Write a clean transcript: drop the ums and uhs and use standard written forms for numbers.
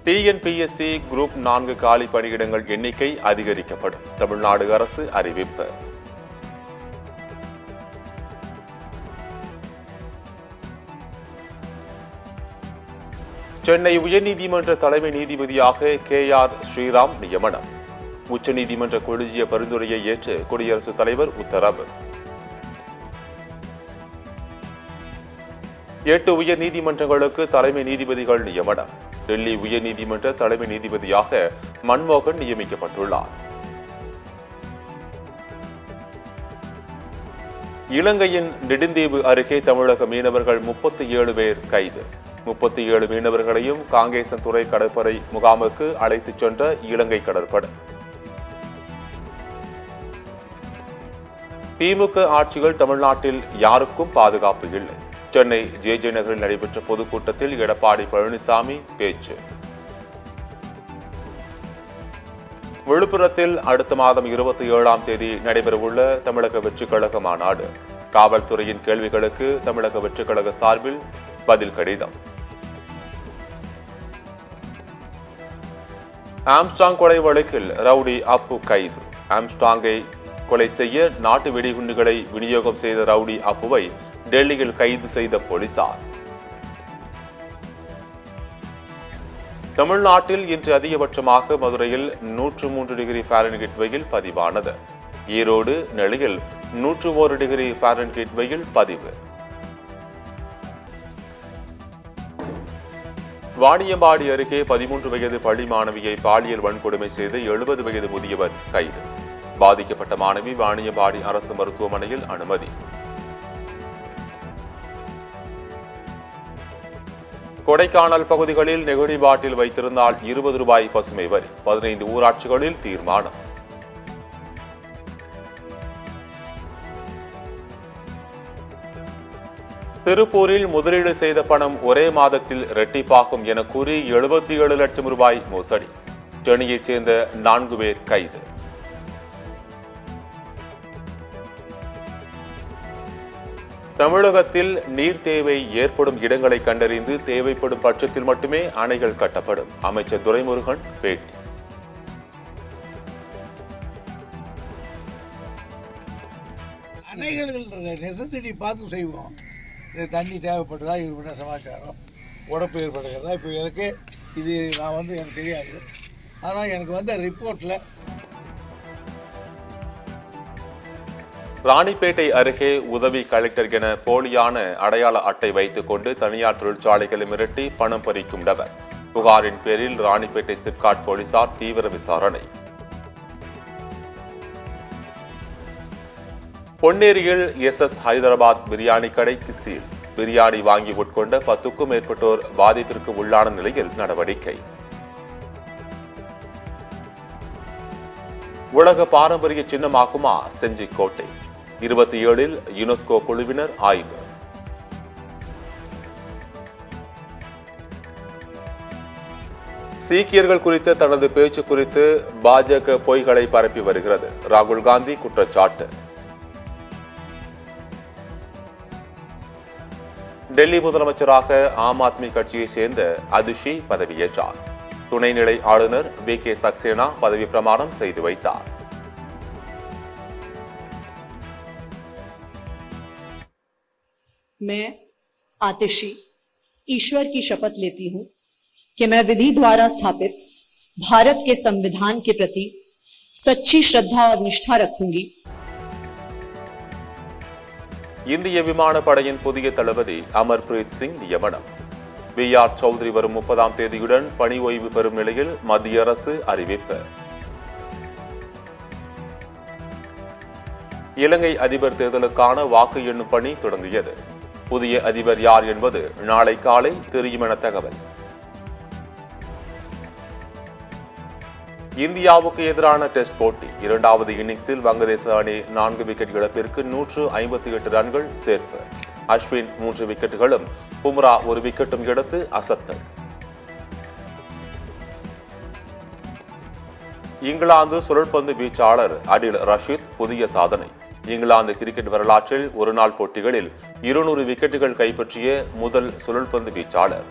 TNPSC group 4 காலி பணியிடங்கள் எண்ணிக்கை அதிகரிக்கப்படும். தமிழ்நாடு அரசு அறிவிப்பு. சென்னை உயர்நீதிமன்ற தலைமை நீதிபதியாக KR ஸ்ரீராம் நியமனம். உச்சநீதிமன்ற கொலிஜிய பரிந்துரையை ஏற்று குடியரசுத் தலைவர் உத்தரவு. 8 உயர் நீதிமன்றங்களுக்கு தலைமை நீதிபதிகள் நியமனம். டெல்லி உயர்நீதிமன்ற தலைமை நீதிபதியாக மன்மோகன் நியமிக்கப்பட்டுள்ளார். இலங்கையின் நெடுந்தீவு அருகே தமிழக மீனவர்கள் 37 பேர் கைது. 37 மீனவர்களையும் காங்கேசன்துறை கடற்படை முகாமுக்கு அழைத்துச் சென்ற இலங்கை கடற்படை. திமுக ஆட்சிகள் தமிழ்நாட்டில் யாருக்கும் பாதுகாப்பு இல்லை. சென்னை JJ நகரில் நடைபெற்ற பொதுக்கூட்டத்தில் எடப்பாடி பழனிசாமி பேச்சு. விழுப்புரத்தில் அடுத்த மாதம் 27ஆம் தேதி நடைபெறவுள்ள தமிழக வெற்றிக் கழக மாநாடு. காவல்துறையின் கேள்விகளுக்கு தமிழக வெற்றிக் கழக சார்பில் பதில் கடிதம். ஆம்ஸ்ட்ராங் கொலை வழக்கில் ரவுடி அப்பு கைது. ஆம்ஸ்ட்ராங்கை கொலை செய்ய நாட்டு வெடிகுண்டுகளை விநியோகம் செய்த ரவுடி அப்புவை டெல்லியில் கைது செய்த போலீசார். தமிழ்நாட்டில் இன்று அதிகபட்சமாக மதுரையில் 103 டிகிரி ஃபாரன்ஹீட் வெயில் பதிவானது. ஈரோடு, நெல்லையில் 101 டிகிரி ஃபாரன்ஹீட் வெயில் பதிவு. வாணியம்பாடி அருகே 13 வயது பள்ளி மாணவியை பாலியல் வன்கொடுமை செய்து 70 வயது முதியவர் கைது. பாதிக்கப்பட்ட மாணவி வாணியம்பாடி அரசு மருத்துவமனையில் அனுமதி. கொடைக்கானல் பகுதிகளில் நெகிழி பாட்டில் வைத்திருந்தால் 20 ரூபாய் பசுமை வரி. 15 ஊராட்சிகளில் தீர்மானம். திருப்பூரில் முதலீடு செய்த பணம் ஒரே மாதத்தில் இரட்டிப்பாகும் என கூறி 77 லட்சம் ரூபாய் மோசடி. சென்னையைச் சேர்ந்த 4 பேர் கைது. தமிழகத்தில் நீர் தேவை ஏற்படும் இடங்களை கண்டறிந்து தேவைப்படும் பட்சத்தில் மட்டுமே அணைகள் கட்டப்படும். அமைச்சர் துரைமுருகன் பேட்டி. அணைகள் நெசசிட்டி பார்த்து செய்வோம். தண்ணி தேவைப்பட்டதா இது சமாச்சாரம் உடப்பு ஏற்படுகிறதா இப்போ எனக்கு இது நான் எனக்கு தெரியாது. ஆனால் எனக்கு வந்த ரிப்போர்ட்டில் ராணிப்பேட்டை அருகே உதவி கலெக்டர் என போலியான அடையாள அட்டை வைத்துக் கொண்டு தனியார் தொழிற்சாலைகளை மிரட்டி பணம் பறிக்கும் நபர். புகாரின் பேரில் ராணிப்பேட்டை சிப்காட் போலீசார் தீவிர விசாரணை. பொன்னேரியில் SS ஹைதராபாத் பிரியாணி கடைக்கு சீல். பிரியாணி வாங்கி உட்கொண்ட 10க்கும் மேற்பட்டோர் பாதிப்பிற்கு உள்ளான நிலையில் நடவடிக்கை. உலக பாரம்பரிய சின்னமாகுமா செஞ்சிக்கோட்டை? 27இல் யுனெஸ்கோ குழுவினர் ஆய்வு. சீக்கியர்கள் குறித்த தனது பேச்சு குறித்து பாஜக பொய்களை பரப்பி வருகிறது. ராகுல் காந்தி குற்றச்சாட்டு. டெல்லி முதலமைச்சராக ஆம் ஆத்மி கட்சியை சேர்ந்த அதிஷி பதவியேற்றார். துணைநிலை ஆளுநர் VK சக்சேனா பதவி பிரமாணம் செய்து வைத்தார். मैं आतिशी ईश्वर की शपथ लेती हूं कि मैं विधि द्वारा स्थापित भारत के संविधान के प्रति सच्ची श्रद्धा और निष्ठा रखूंगी. இந்திய விமானப்படையின் புதிய தளபதி அமர்பிரீத் சிங் நியமனம். BR சௌத்ரி வரும் 30ஆம் தேதியுடன் பணி ஓய்வு பெறும் நிலையில் மத்திய அரசு அறிவிப்பு. இலங்கை அதிபர் தேர்தலுக்கான வாக்கு எண்ணும் பணி தொடங்கியது. புதிய அதிபர் யார் என்பது நாளை காலை தெரியும் என தகவல். இந்தியாவுக்கு எதிரான டெஸ்ட் போட்டி 2வது இன்னிங்ஸில் வங்கதேச அணி 4 விக்கெட் இழப்பிற்கு 158 ரன்கள் சேர்ப்பு. அஸ்வின் 3 விக்கெட்டுகளும் பும்ரா 1 விக்கெட்டும் எடுத்து அசத்தல். இங்கிலாந்து சுழற்பந்து வீச்சாளர் அடில் ரஷீத் புதிய சாதனை. இங்கிலாந்து கிரிக்கெட் வரலாற்றில் ஒருநாள் போட்டிகளில் 200 விக்கெட்டுகள் கைப்பற்றிய முதல் சுழற்பந்து வீச்சாளர்.